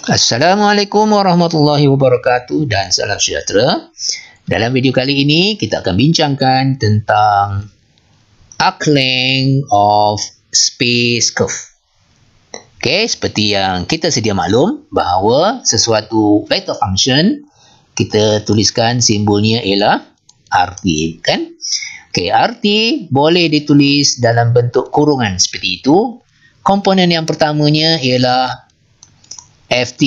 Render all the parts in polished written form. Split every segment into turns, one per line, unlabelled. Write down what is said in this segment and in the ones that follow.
Assalamualaikum warahmatullahi wabarakatuh dan salam sejahtera. Dalam video kali ini kita akan bincangkan tentang arc length of space curve. Okey, seperti yang kita sedia maklum bahawa sesuatu vector function kita tuliskan simbolnya ialah RT, kan? Okey, RT boleh ditulis dalam bentuk kurungan seperti itu. Komponen yang pertamanya ialah FT,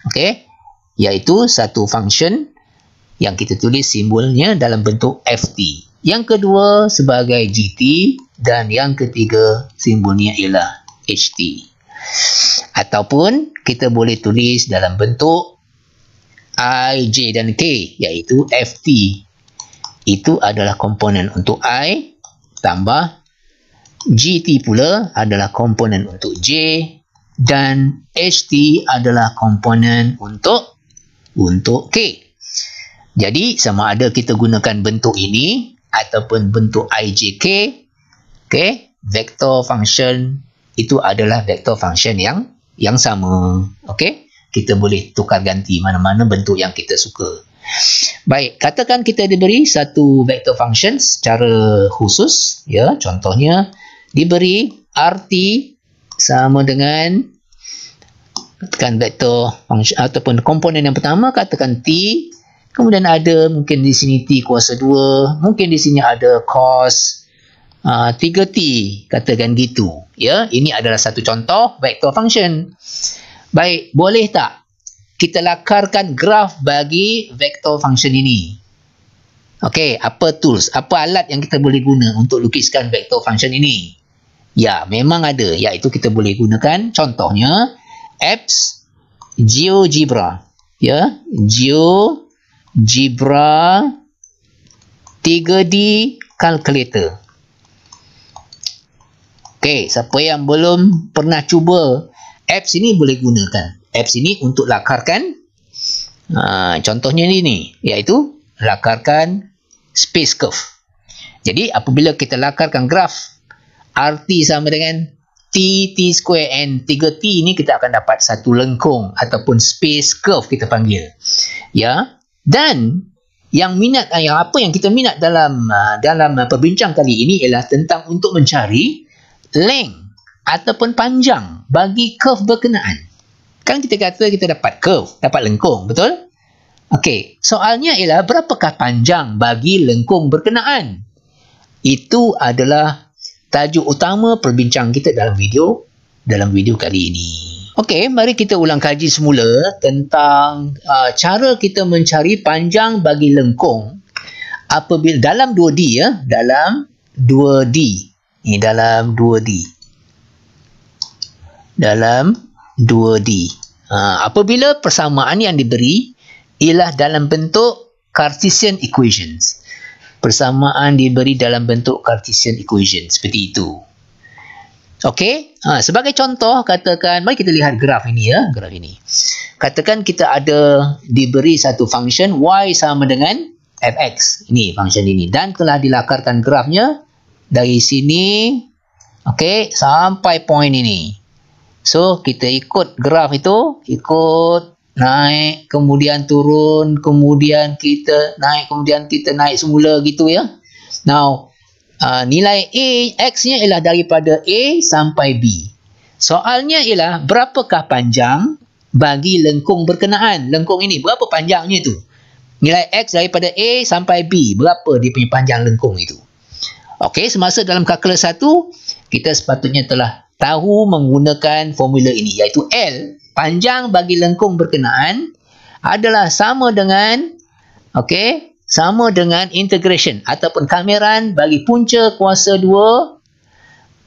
okey, iaitu satu function yang kita tulis simbolnya dalam bentuk FT. Yang kedua sebagai GT dan yang ketiga simbolnya ialah HT. Ataupun kita boleh tulis dalam bentuk I, J dan K, iaitu FT. Itu adalah komponen untuk I, tambah GT pula adalah komponen untuk J, dan HT adalah komponen untuk K. Jadi sama ada kita gunakan bentuk ini ataupun bentuk IJK, okay, vector function itu adalah vector function yang sama. Okay? Kita boleh tukar ganti mana-mana bentuk yang kita suka. Baik, katakan kita diberi satu vector function secara khusus, ya, contohnya diberi RT sama dengan, katakan vektor function ataupun komponen yang pertama, katakan T, kemudian ada mungkin di sini T kuasa 2, mungkin di sini ada cos 3T, katakan gitu, ya. Ini adalah satu contoh vector function. Baik, boleh tak kita lakarkan graf bagi vector function ini? Okey, apa tools, apa alat yang kita boleh guna untuk lukiskan vector function ini? Ya, memang ada, iaitu kita boleh gunakan contohnya apps GeoGebra, ya, GeoGebra 3D calculator. Okey, siapa yang belum pernah cuba apps ini boleh gunakan apps ini untuk lakarkan contohnya ini, iaitu lakarkan space curve. Jadi apabila kita lakarkan graf RT sama dengan T square and 3T ini, kita akan dapat satu lengkung ataupun space curve kita panggil. Ya. Dan yang apa yang kita minat dalam perbincang kali ini ialah tentang untuk mencari length ataupun panjang bagi curve berkenaan. Kan kita kata kita dapat curve, dapat lengkung, betul? Okey, soalnya ialah berapakah panjang bagi lengkung berkenaan? Itu adalah tajuk utama perbincangan kita dalam video kali ini. Okey, mari kita ulang kaji semula tentang cara kita mencari panjang bagi lengkung apabila dalam 2D, ya, dalam 2D. Ini dalam 2D. Dalam 2D. Apabila persamaan yang diberi ialah dalam bentuk Cartesian equations. Persamaan diberi dalam bentuk Cartesian equation seperti itu. Okey, sebagai contoh, katakan mari kita lihat graf ini, ya, graf ini. Katakan kita ada diberi satu function y sama dengan fx, ini function ini, dan telah dilakarkan grafnya dari sini, okey, sampai point ini. So kita ikut graf itu, ikut naik, kemudian turun, kemudian kita naik, semula gitu, ya. Now, nilai X-nya ialah daripada A sampai B. Soalnya ialah berapakah panjang bagi lengkung berkenaan. Lengkung ini, berapa panjangnya tu? Nilai X daripada A sampai B, berapa dia punya panjang lengkung itu? Okey, semasa dalam kalkulus 1, kita sepatutnya telah tahu menggunakan formula ini, iaitu L, panjang bagi lengkung berkenaan, adalah sama dengan, okey, sama dengan integration ataupun kameran bagi punca kuasa 2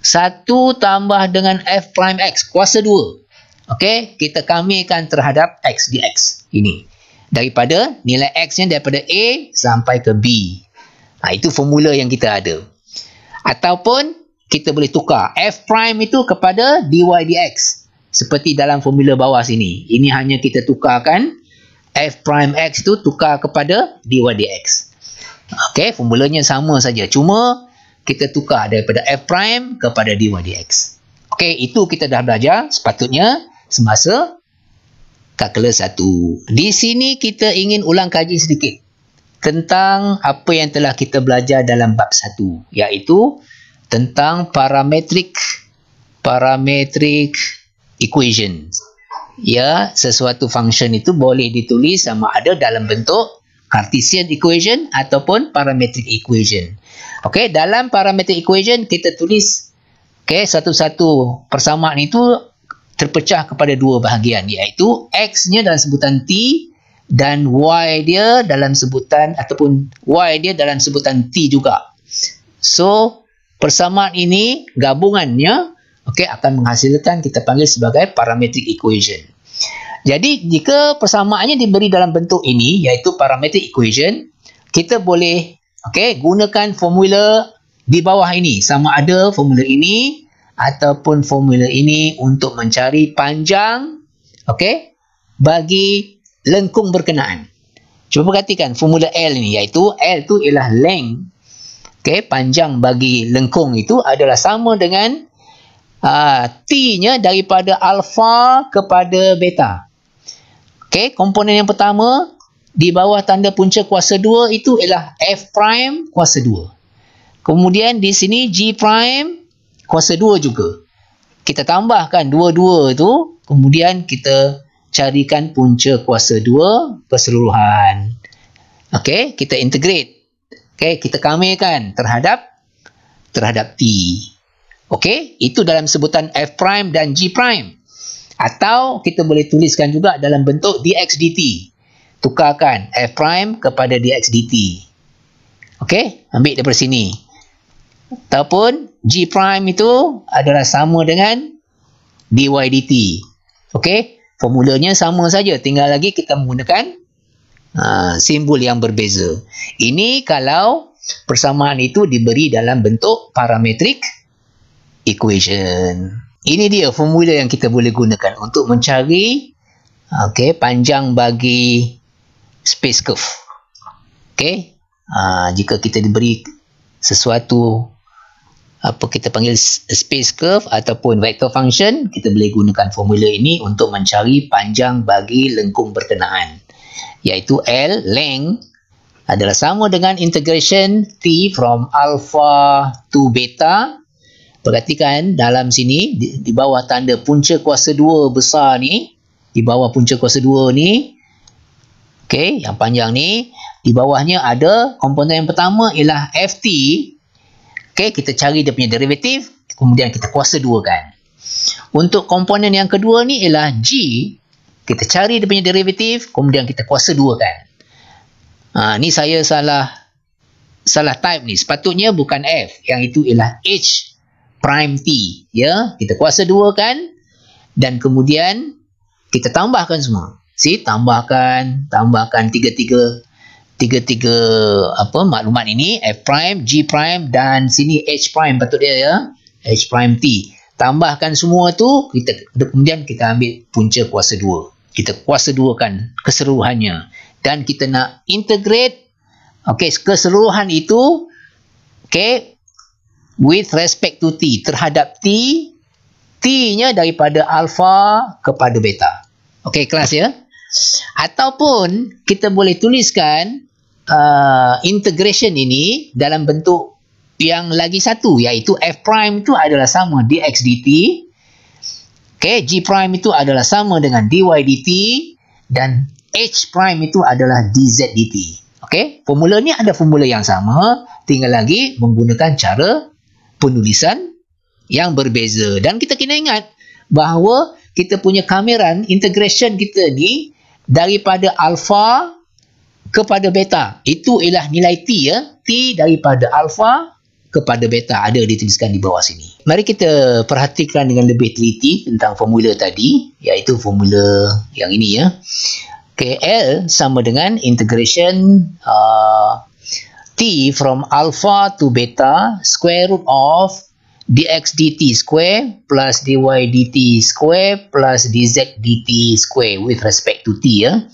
1 tambah dengan f prime x kuasa 2. Okey, kita kamirkan terhadap x dx. Ini daripada nilai x-nya daripada A sampai ke B. Itu formula yang kita ada. Ataupun kita boleh tukar f prime itu kepada dy dx. Seperti dalam formula bawah sini. Ini hanya kita tukarkan f prime x itu tukar kepada dy dx. Okey, formulanya sama saja. Cuma kita tukar daripada f prime kepada dy dx. Okey, itu kita dah belajar sepatutnya semasa kalkulus 1. Di sini kita ingin ulang kaji sedikit tentang apa yang telah kita belajar dalam bab 1, iaitu tentang parametric equation. Ya, sesuatu function itu boleh ditulis sama ada dalam bentuk Cartesian equation ataupun parametric equation. Okey, dalam parametric equation kita tulis satu-satu persamaan itu terpecah kepada dua bahagian, iaitu x-nya dalam sebutan t dan y dia dalam sebutan t juga. So, persamaan ini gabungannya akan menghasilkan kita panggil sebagai parametric equation. Jadi, jika persamaannya diberi dalam bentuk ini, iaitu parametric equation, kita boleh gunakan formula di bawah ini, sama ada formula ini ataupun formula ini untuk mencari panjang bagi lengkung berkenaan. Cuba perhatikan formula L ini, iaitu L itu ialah length. Panjang bagi lengkung itu adalah sama dengan T-nya daripada alpha kepada beta. Komponen yang pertama di bawah tanda punca kuasa 2 itu ialah F prime kuasa 2. Kemudian di sini G prime kuasa 2 juga. Kita tambahkan dua-dua itu, kemudian kita carikan punca kuasa 2 keseluruhan. Kita integrate. Kita kamirkan terhadap T. Itu dalam sebutan F prime dan G prime. Atau kita boleh tuliskan juga dalam bentuk dx dt. Tukarkan F prime kepada dx dt. Ambil daripada sini. Ataupun G prime itu adalah sama dengan dy dt. Formulanya sama saja, tinggal lagi kita menggunakan simbol yang berbeza. Ini kalau persamaan itu diberi dalam bentuk parametric equation. Ini dia formula yang kita boleh gunakan untuk mencari panjang bagi space curve. Jika kita diberi sesuatu kita panggil space curve ataupun vector function, kita boleh gunakan formula ini untuk mencari panjang bagi lengkung berkenaan, iaitu L length adalah sama dengan integration T from alpha to beta. Perhatikan dalam sini di bawah tanda punca kuasa 2 besar ni, di bawah punca kuasa 2 ni, yang panjang ni, di bawahnya ada komponen yang pertama ialah Ft. Kita cari dia punya derivatif, kemudian kita kuasa 2 kan. Untuk komponen yang kedua ni ialah G, kita cari dia punya derivatif, kemudian kita kuasa 2 kan. Ni saya salah type ni. Sepatutnya bukan F, yang itu ialah H prime T. Ya, kita kuasa 2 kan, dan kemudian kita tambahkan semua. Tambahkan tiga maklumat ini, F prime, G prime dan sini H prime patut dia ya, H prime T. Tambahkan semua tu, kemudian kita ambil punca kuasa 2. Kita kuasa 2 kan keseluruhannya, dan kita nak integrate keseluruhan itu with respect to T, terhadap T-nya daripada alpha kepada beta. Kelas ya. Ataupun kita boleh tuliskan integration ini dalam bentuk yang lagi satu, iaitu F prime itu adalah sama dx dt, G prime itu adalah sama dengan dy dt, dan H prime itu adalah dz dt. Formula ni ada formula yang sama, tinggal lagi menggunakan cara penulisan yang berbeza. Dan kita kena ingat bahawa kita punya kamiran integration kita ni daripada alpha kepada beta, itu ialah nilai T ya. T daripada alpha kepada beta ada dituliskan di bawah sini. Mari kita perhatikan dengan lebih teliti tentang formula tadi, iaitu formula yang ini ya. L sama dengan integration T from alpha to beta square root of dx dt square plus dy dt square plus dz dt square with respect to T ya.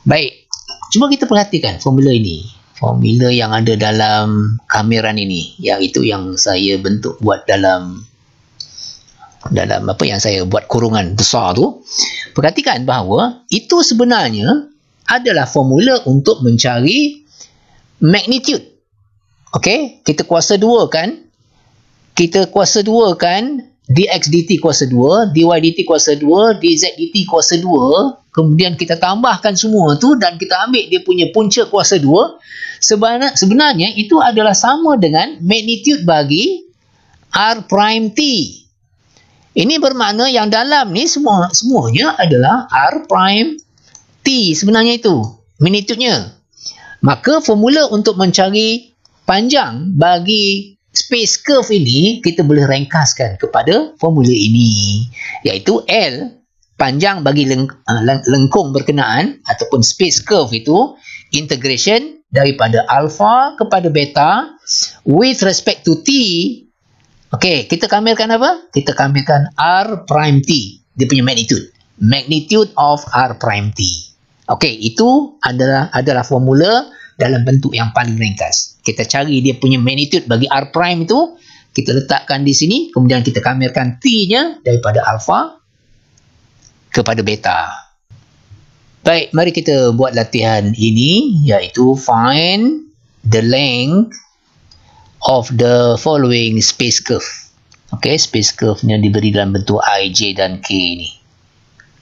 Baik, cuba kita perhatikan formula ini. Formula yang ada dalam kamiran ini, yang itu yang saya buat dalam dalam apa yang saya buat kurungan besar tu, perhatikan bahawa itu sebenarnya adalah formula untuk mencari magnitude. Okey, kita kuasa 2 kan? Kita kuasa 2 kan? dx dt kuasa 2, dy dt kuasa 2, dz dt kuasa 2. Kemudian kita tambahkan semua tu dan kita ambil dia punya punca kuasa 2. Sebenarnya itu adalah sama dengan magnitude bagi r prime t. Ini bermakna yang dalam ni semuanya adalah r prime t sebenarnya itu magnitude-nya. Maka formula untuk mencari panjang bagi space curve ini kita boleh ringkaskan kepada formula ini, iaitu L panjang bagi lengkung berkenaan ataupun space curve itu integration daripada alpha kepada beta with respect to t. Okey, kita kamirkan apa? Kita kamirkan r prime t, dia punya magnitude of r prime t. Okey, itu adalah formula dalam bentuk yang paling ringkas. Kita cari dia punya magnitude bagi r prime itu, kita letakkan di sini, kemudian kita kamirkan t-nya daripada alpha kepada beta. Baik, mari kita buat latihan ini, iaitu find the length of the following space curve. Okey, space curve-nya diberi dalam bentuk I, J dan K ni.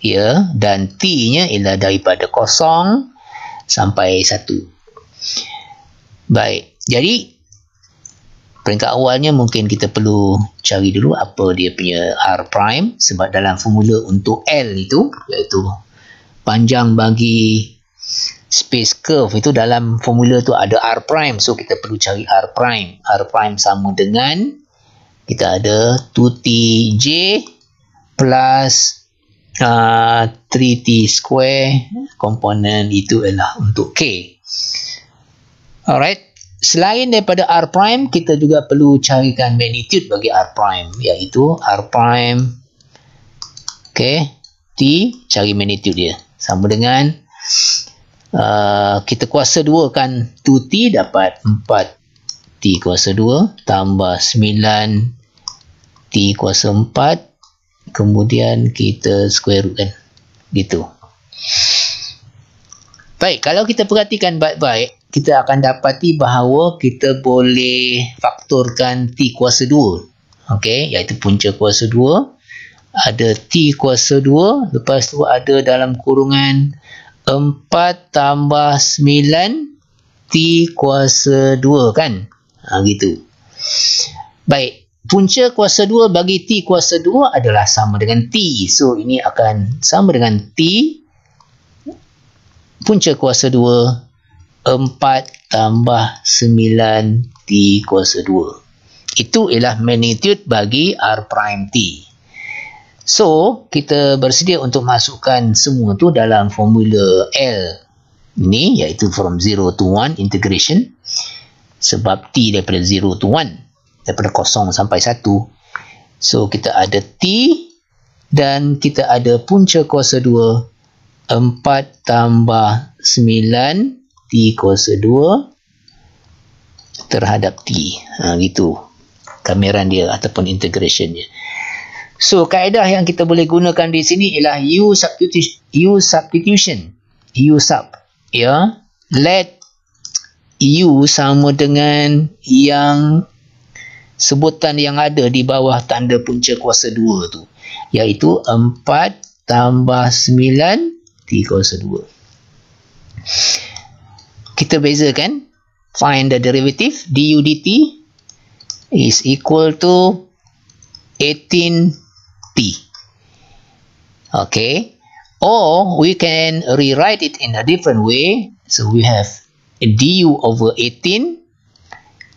Ya, dan T-nya ialah daripada 0 sampai 1. Baik, jadi peringkat awalnya mungkin kita perlu cari dulu apa dia punya R prime, sebab dalam formula untuk L itu, iaitu panjang bagi space curve itu, dalam formula tu ada R prime, so kita perlu cari R prime. R prime sama dengan kita ada 2tj plus 3t square, komponen itu adalah untuk k. Alright, selain daripada R prime, kita juga perlu carikan magnitude bagi R prime, iaitu R prime t, cari magnitude dia sama dengan kita kuasa 2 kan 2t dapat 4t kuasa 2 tambah 9t kuasa 4, kemudian kita square root kan, gitu. Baik, kalau kita perhatikan baik-baik, kita akan dapati bahawa kita boleh faktorkan t kuasa 2. Okey, iaitu punca kuasa 2, ada t kuasa 2, lepas tu ada dalam kurungan 4 tambah 9 t kuasa 2 kan, gitu. Baik, punca kuasa 2 bagi t kuasa 2 adalah sama dengan t, so ini akan sama dengan t punca kuasa 2 4 tambah 9 t kuasa 2. Itu ialah magnitude bagi r prime t. So, kita bersedia untuk masukkan semua tu dalam formula L ini, iaitu from 0 to 1 integration, sebab t daripada 0 to 1, daripada 0 sampai 1. So, kita ada t dan kita ada punca kuasa 2 4 tambah 9 t kuasa 2 terhadap t. Gitu kamiran dia ataupun integrationnya. So, kaedah yang kita boleh gunakan di sini ialah U substitution. U sub. Ya. Let U sama dengan yang sebutan yang ada di bawah tanda punca kuasa 2 tu, iaitu 4 tambah 9 t kuasa 2. Kita bezakan. Find the derivative. du dt is equal to 18t. Okay. Or we can rewrite it in a different way. So we have du over 18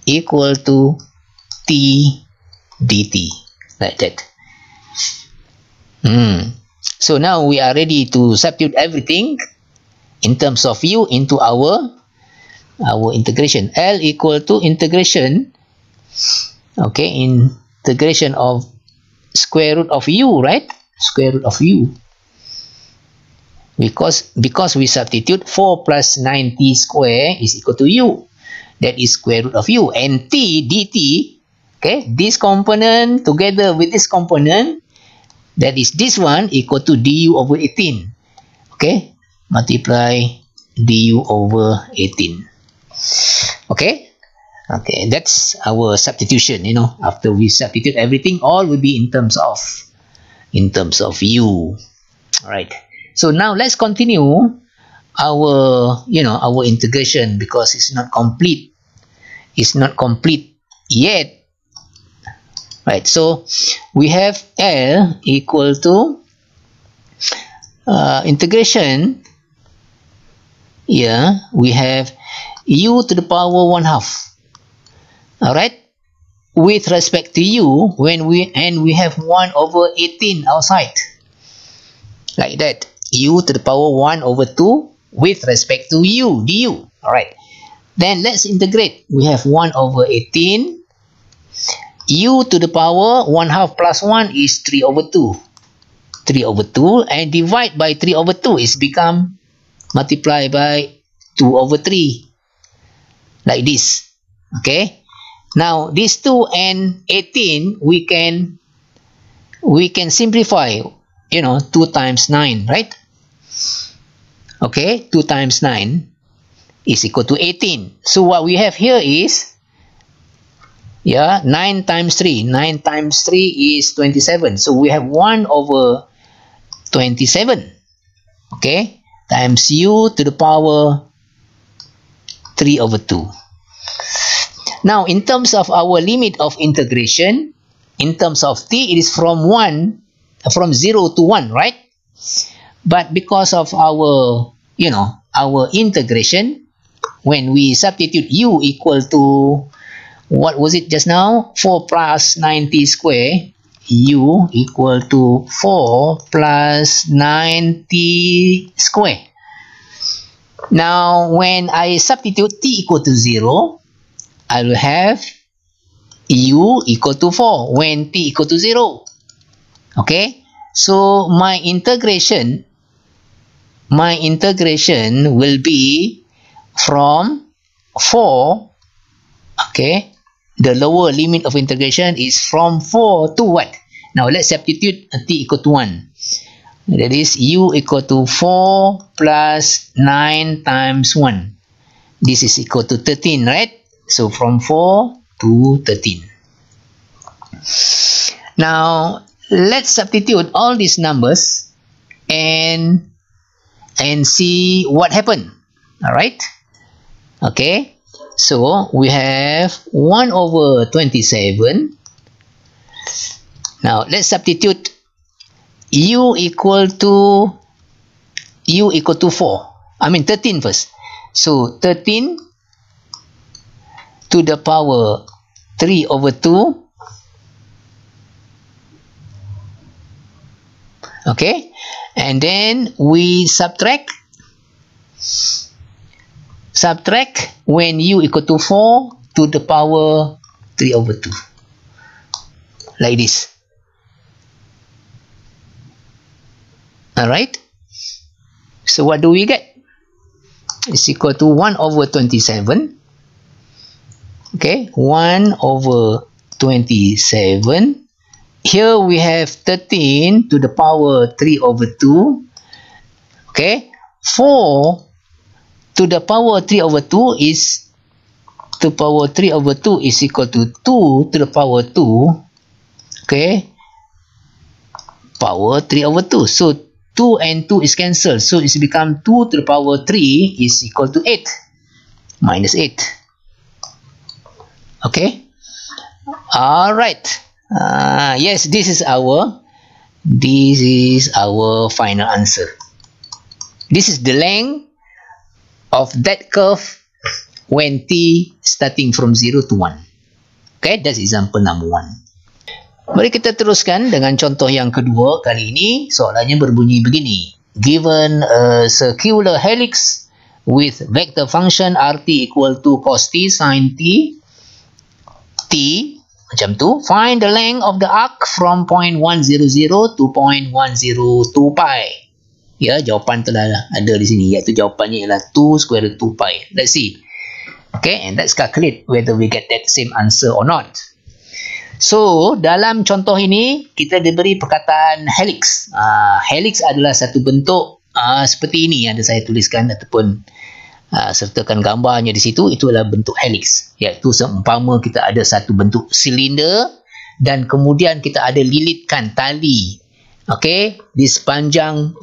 equal to t dt. Like that. So now we are ready to substitute everything in terms of u into our integration. L equal to integration, okay, integration of square root of u, right? Square root of u. Because we substitute 4 plus 9t square is equal to u. That is square root of u. And t dt, okay, this component together with this component That is this one equal to du over 18. Okay, multiply du over 18. Okay, that's our substitution. After we substitute everything, all will be in terms of u. All right. So now let's continue our our integration, because it's not complete. It's not complete yet. Right. So we have L equal to integration. Here we have u to the power 1/2. All right. With respect to u, when we have 1 over 18 outside, like that. U to the power 1 over 2 with respect to u, du. All right. Then let's integrate. We have 1 over 18. U to the power 1/2 plus 1 is 3 over 2. 3 over 2, and divide by 3 over 2 is become multiply by 2 over 3. Like this. Okay. Now this 2 and 18 we can simplify. 2 times 9, right? Okay, 2 times 9 is equal to 18. So what we have here is 9 times 3. 9 times 3 is 27. So we have 1 over 27. Okay, times u to the power 3 over 2. Now, in terms of our limit of integration, in terms of t, it is from 0 to 1, right? But because of our, our integration, when we substitute u equal to, what was it just now? 4 plus 90 square, u equal to 4 plus 90 square. Now, when I substitute t equal to 0, I will have u equal to 4 when t equal to 0. Okay, so my integration will be from 4. Okay, the lower limit of integration is from 4 to what? Now let's substitute t equal to 1. That is u equal to 4 plus 9 times 1. This is equal to 13, right? So from 4 to 13. Now let's substitute all these numbers and see what happened. All right. Okay. So we have 1 over 27. Now let's substitute u equal to 4. I mean 13 first. So 13 to the power 3 over 2. Okay, and then we subtract when u equal to 4 to the power 3 over 2, like this. Alright, so what do we get? It's equal to 1 over 27. Okay, 1 over 27. Here we have 13 to the power 3 over 2. Okay, 4 to the power 3 over 2 is equal to 2 to the power 2. Okay, power 3 over 2. So 2 and 2 is cancelled. So it's become 2 to the power 3 is equal to 8 minus 8. Okay. All right. Yes, this is our final answer. This is the length of that curve when t starting from 0 to 1. Okay, that's example number 1. Mari kita teruskan dengan contoh yang kedua. Kali ini soalannya berbunyi begini. Given a circular helix with vector function rt equal to cos t sin t, macam tu, find the length of the arc from point 100 to point 102 pi. Ya, jawapan telah ada di sini, iaitu jawapannya ialah 2 square root 2 pi. Let's see. Okay, and let's calculate whether we get that same answer or not. So, dalam contoh ini, kita diberi perkataan helix. Helix adalah satu bentuk seperti ini yang ada saya tuliskan ataupun sertakan gambarnya di situ. Itu adalah bentuk helix. Iaitu seumpama kita ada satu bentuk silinder dan kemudian kita ada lilitkan tali. Okey, di sepanjang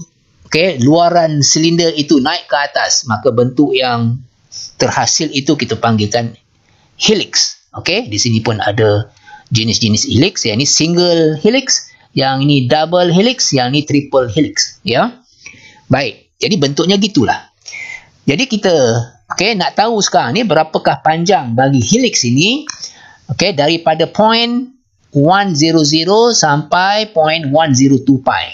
luaran silinder itu naik ke atas. Maka bentuk yang terhasil itu kita panggilkan helix. Okey, di sini pun ada jenis-jenis helix. Yang ini single helix, yang ini double helix, yang ini triple helix. Ya, baik. Jadi bentuknya gitulah. Jadi kita nak tahu sekarang ni berapakah panjang bagi helix ini. Daripada point 100 sampai point 102 pi.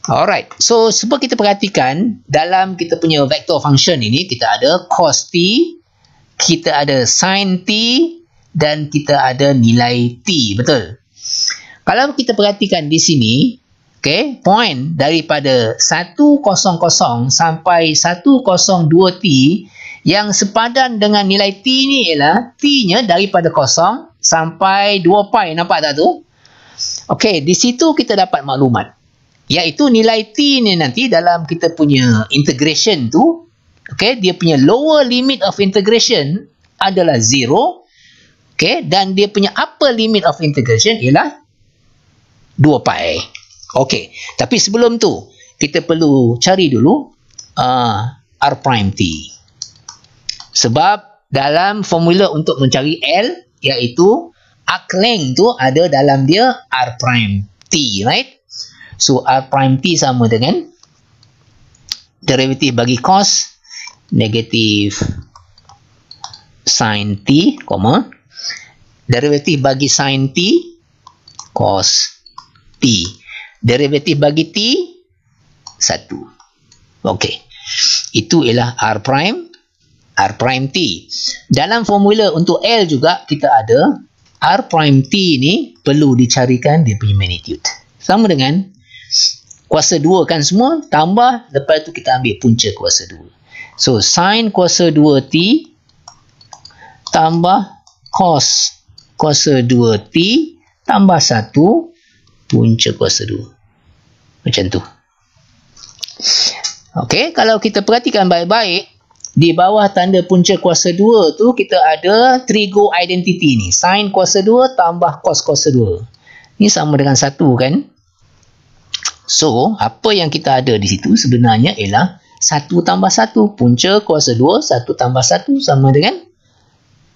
Alright. So sebab kita perhatikan dalam kita punya vector function ini, kita ada cos t, kita ada sin t, dan kita ada nilai t, betul? Kalau kita perhatikan di sini, point daripada 100 sampai 102t yang sepadan dengan nilai t ni ialah t-nya daripada 0 sampai 2 pi, nampak tak tu? Di situ kita dapat maklumat, iaitu nilai t ni nanti dalam kita punya integration tu, dia punya lower limit of integration adalah 0. Dan dia punya upper limit of integration ialah 2 pi. Tapi sebelum tu, kita perlu cari dulu R prime t. Sebab dalam formula untuk mencari L, iaitu arc length tu ada dalam dia R prime t, right? So, R prime t sama dengan derivatif bagi cos negatif sin t, derivatif bagi sin t, cos t. Derivatif bagi t, 1. Itu ialah R prime t. Dalam formula untuk L juga kita ada R prime t ni perlu dicarikan dia punya magnitude. Sama dengan kuasa 2 kan semua, tambah, lepas tu kita ambil punca kuasa 2. So, sin kuasa 2t tambah cos kuasa 2t tambah 1 punca kuasa 2. Macam tu. Kalau kita perhatikan baik-baik, di bawah tanda punca kuasa 2 tu kita ada trigo identity ni. Sin kuasa 2 tambah cos kuasa 2. Ni sama dengan 1 kan? So, apa yang kita ada di situ sebenarnya ialah 1 tambah 1. Punca kuasa 2, 1 tambah 1 sama dengan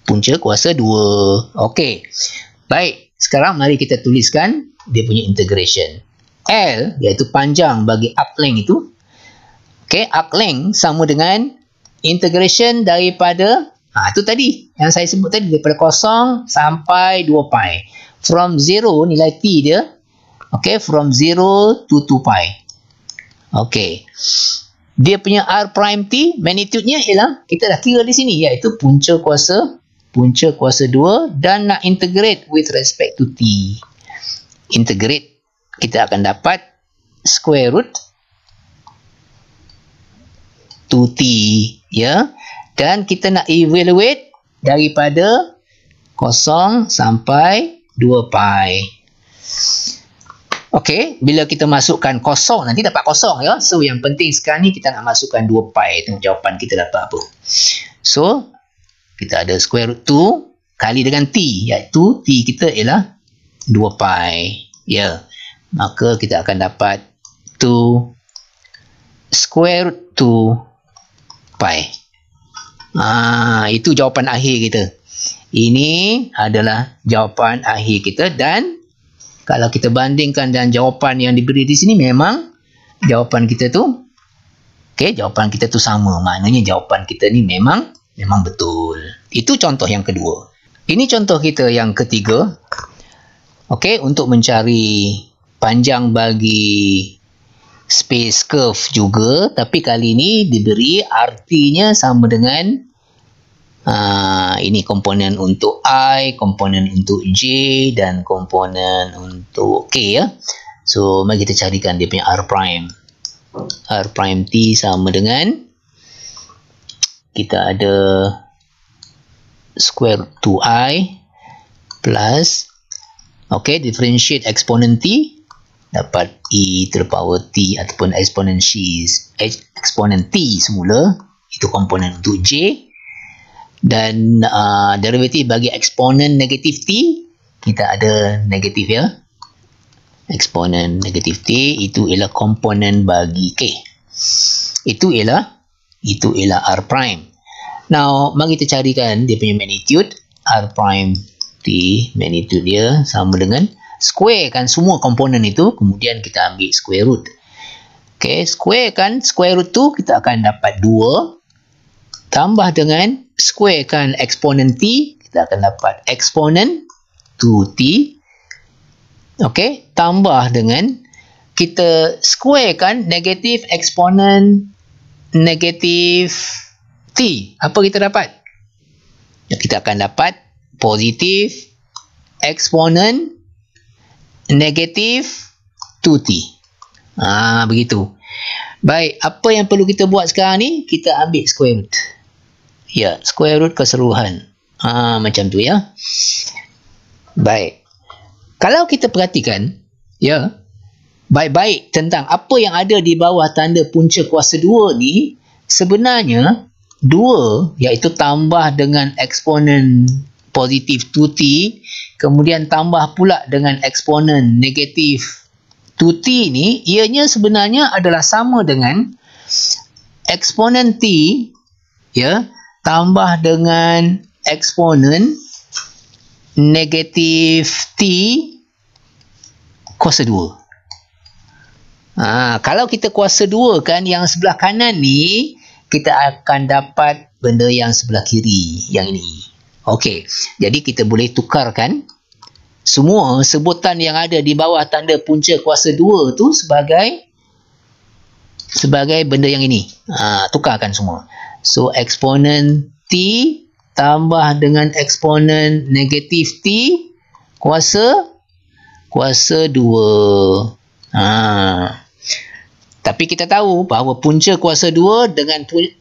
punca kuasa 2. Baik. Sekarang mari kita tuliskan dia punya integration. L, iaitu panjang bagi arc length itu. Arc length sama dengan integration daripada, itu tadi, yang saya sebut tadi, daripada 0 sampai 2 pi. From 0, nilai t dia, from 0 to 2 pi. Dia punya R prime t, magnitude-nya ialah, kita dah kira di sini, iaitu punca kuasa 2 dan nak integrate with respect to t. Integrate, kita akan dapat square root 2t, ya. Dan kita nak evaluate daripada 0 sampai 2 pi. Bila kita masukkan 0, nanti dapat 0, ya. So, yang penting sekarang ni kita nak masukkan 2 pi. Tengok jawapan kita dapat apa. So, kita ada square root 2 kali dengan t, iaitu t kita ialah 2 pi. Ya. Maka kita akan dapat 2 square root 2 pi. Itu jawapan akhir kita. Ini adalah jawapan akhir kita, dan kalau kita bandingkan dengan jawapan yang diberi di sini, memang jawapan kita tu jawapan kita tu sama. Maknanya jawapan kita ni memang betul. Itu contoh yang kedua. Ini contoh kita yang ketiga. Untuk mencari panjang bagi space curve juga, tapi kali ini diberi artinya sama dengan ini komponen untuk I, komponen untuk J, dan komponen untuk K, ya. So, mari kita carikan dia punya R prime. R prime T sama dengan, kita ada square root 2i plus Okey, differentiate exponent t, dapat e to the power t ataupun exponent t semula, itu komponen untuk j. Dan derivatif bagi eksponen negatif t, kita ada negatif ya. Eksponen negatif t itu ialah komponen bagi k. Itu ialah r prime. Now, mari kita carikan dia punya magnitude. R prime t, magnitude dia sama dengan square kan semua komponen itu, kemudian kita ambil square root. Okay, square kan square root tu kita akan dapat 2 tambah dengan square kan eksponen t, kita akan dapat eksponen 2t. Okay, tambah dengan kita square kan negatif eksponen negatif t. Apa kita dapat? Kita akan dapat positif eksponen negatif 2t. Begitu. Baik, apa yang perlu kita buat sekarang ni? Kita ambil square root. Ya, square root keseluruhan. Macam tu ya. Baik. Kalau kita perhatikan, ya, baik-baik tentang apa yang ada di bawah tanda punca kuasa 2 ni, sebenarnya 2 iaitu tambah dengan eksponen positif 2t, kemudian tambah pula dengan eksponen negatif 2t ni, ianya sebenarnya adalah sama dengan eksponen t, ya, tambah dengan eksponen negatif t kuasa 2. Kalau kita kuasa 2 kan, yang sebelah kanan ni kita akan dapat benda yang sebelah kiri, yang ini. Okey, jadi kita boleh tukarkan semua sebutan yang ada di bawah tanda punca kuasa 2 tu sebagai benda yang ini. Tukarkan semua. So, eksponen t tambah dengan eksponen negatif t kuasa 2. Tapi kita tahu bahawa punca kuasa 2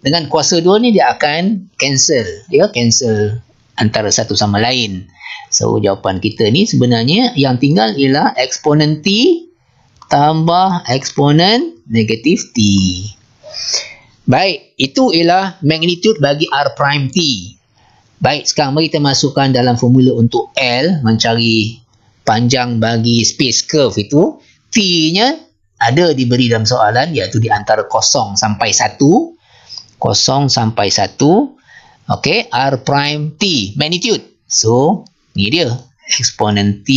dengan kuasa 2 ni dia akan cancel. Dia cancel antara satu sama lain. So, jawapan kita ni sebenarnya yang tinggal ialah eksponen t tambah eksponen negatif t. Baik, itu ialah magnitude bagi r prime t. Baik, sekarang mari kita masukkan dalam formula untuk L, mencari panjang bagi space curve itu. T-nya ada diberi dalam soalan, iaitu di antara 0 sampai 1. 0 sampai 1. Okey, r prime t, magnitude. So, ni dia. Eksponen t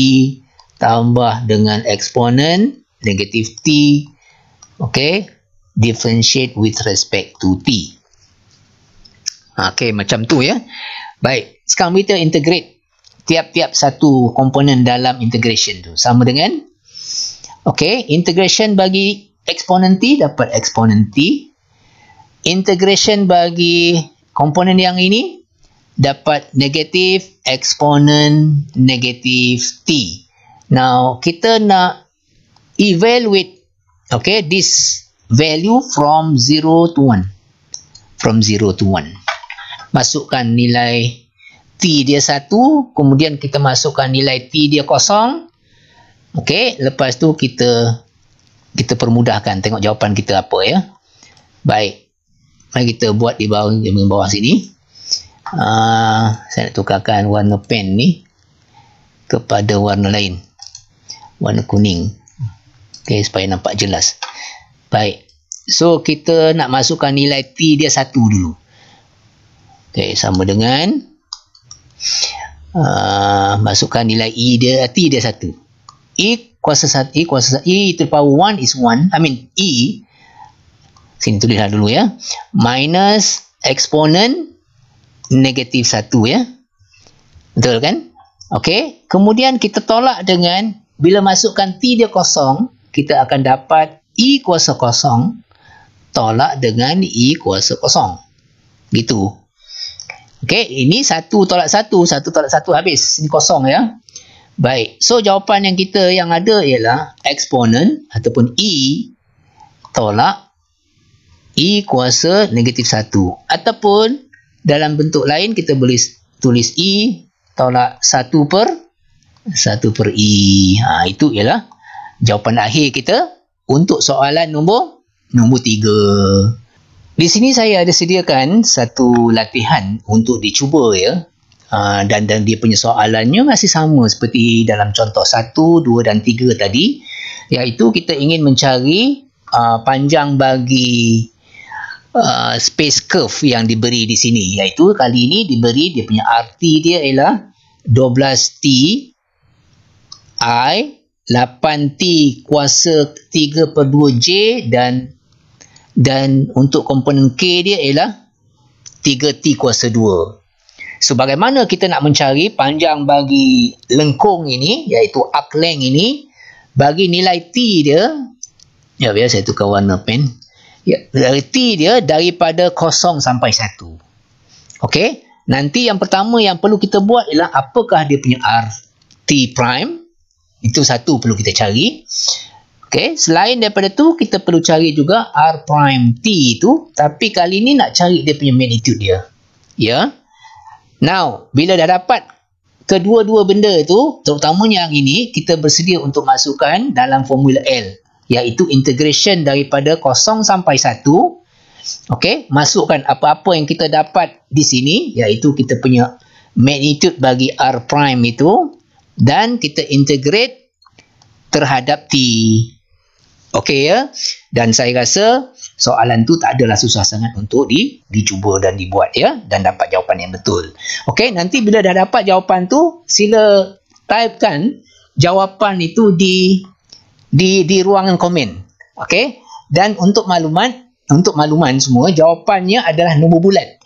tambah dengan eksponen negatif t. Okey, differentiate with respect to t. Okey, macam tu ya. Baik, sekarang kita integrate tiap-tiap satu komponen dalam integration tu. Sama dengan, okey, integration bagi eksponen t dapat eksponen t. Integration bagi komponen yang ini dapat negatif eksponen negatif t. Now, kita nak evaluate, okey, this value from 0 to 1. From 0 to 1. Masukkan nilai t dia 1, kemudian kita masukkan nilai t dia 0. Okey, lepas tu kita permudahkan, tengok jawapan kita apa ya. Baik, mari kita buat di bawah sini. Saya nak tukarkan warna pen ni kepada warna lain, warna kuning. Okey, supaya nampak jelas. Baik, so kita nak masukkan nilai t dia 1 dulu. Okey, sama dengan masukkan nilai t dia 1. E kuasa 1, E to the power 1 is 1. I mean, E, sini tulislah dulu ya, minus eksponen negatif 1 ya. Betul kan? Okey, kemudian kita tolak dengan, bila masukkan t dia 0, kita akan dapat E kuasa 0 tolak dengan E kuasa 0. Gitu. Okey, ini 1 tolak 1, 1 tolak 1 habis. Ini kosong ya. Baik, so jawapan yang ada ialah eksponen ataupun E tolak E kuasa negatif 1. Ataupun dalam bentuk lain kita boleh tulis E tolak 1 per 1/E. Itu ialah jawapan akhir kita untuk soalan nombor 3. Di sini saya ada sediakan satu latihan untuk dicuba ya. Dan dia punya soalannya masih sama seperti dalam contoh 1, 2 dan 3 tadi, iaitu kita ingin mencari panjang bagi space curve yang diberi di sini, iaitu kali ini diberi dia punya RT dia ialah 12T I, 8T kuasa 3/2J dan untuk komponen K dia ialah 3T kuasa 2. So, bagaimana kita nak mencari panjang bagi lengkung ini, iaitu arc length ini, bagi nilai T dia, biar saya tukar warna pen. Dari T dia daripada 0 sampai 1. Okey, nanti yang pertama yang perlu kita buat ialah apakah dia punya RT prime. Itu satu perlu kita cari. Okey, selain daripada tu kita perlu cari juga R prime T itu, tapi kali ni nak cari dia punya magnitude dia. Ya. Now, bila dah dapat kedua-dua benda tu, terutamanya yang ini, kita bersedia untuk masukkan dalam formula L, iaitu integration daripada 0 sampai 1. Okey, masukkan apa-apa yang kita dapat di sini, iaitu kita punya magnitude bagi R prime itu, dan kita integrate terhadap T. Okey ya, dan saya rasa soalan tu tak adalah susah sangat untuk dicuba dan dibuat ya, dan dapat jawapan yang betul. Okey, nanti bila dah dapat jawapan tu, sila typekan jawapan itu di ruangan komen. Okey, dan untuk makluman semua, jawapannya adalah nombor bulat.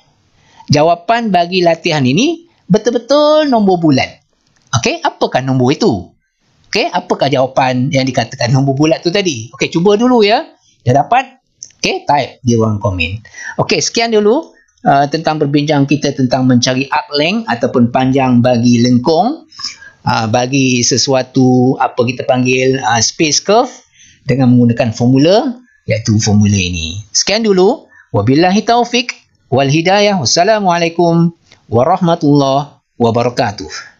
Jawapan bagi latihan ini betul-betul nombor bulat. Okey, apakah nombor itu? Okey, apakah jawapan yang dikatakan nombor bulat tu tadi? Okey, cuba dulu ya. Dah dapat? Okey, type di ruang komen. Okey, sekian dulu tentang berbincang kita tentang mencari arc length ataupun panjang bagi lengkung bagi sesuatu apa kita panggil space curve dengan menggunakan formula, iaitu formula ini. Sekian dulu. Wabillahi taufik wal hidayah. Wassalamualaikum warahmatullahi wabarakatuh.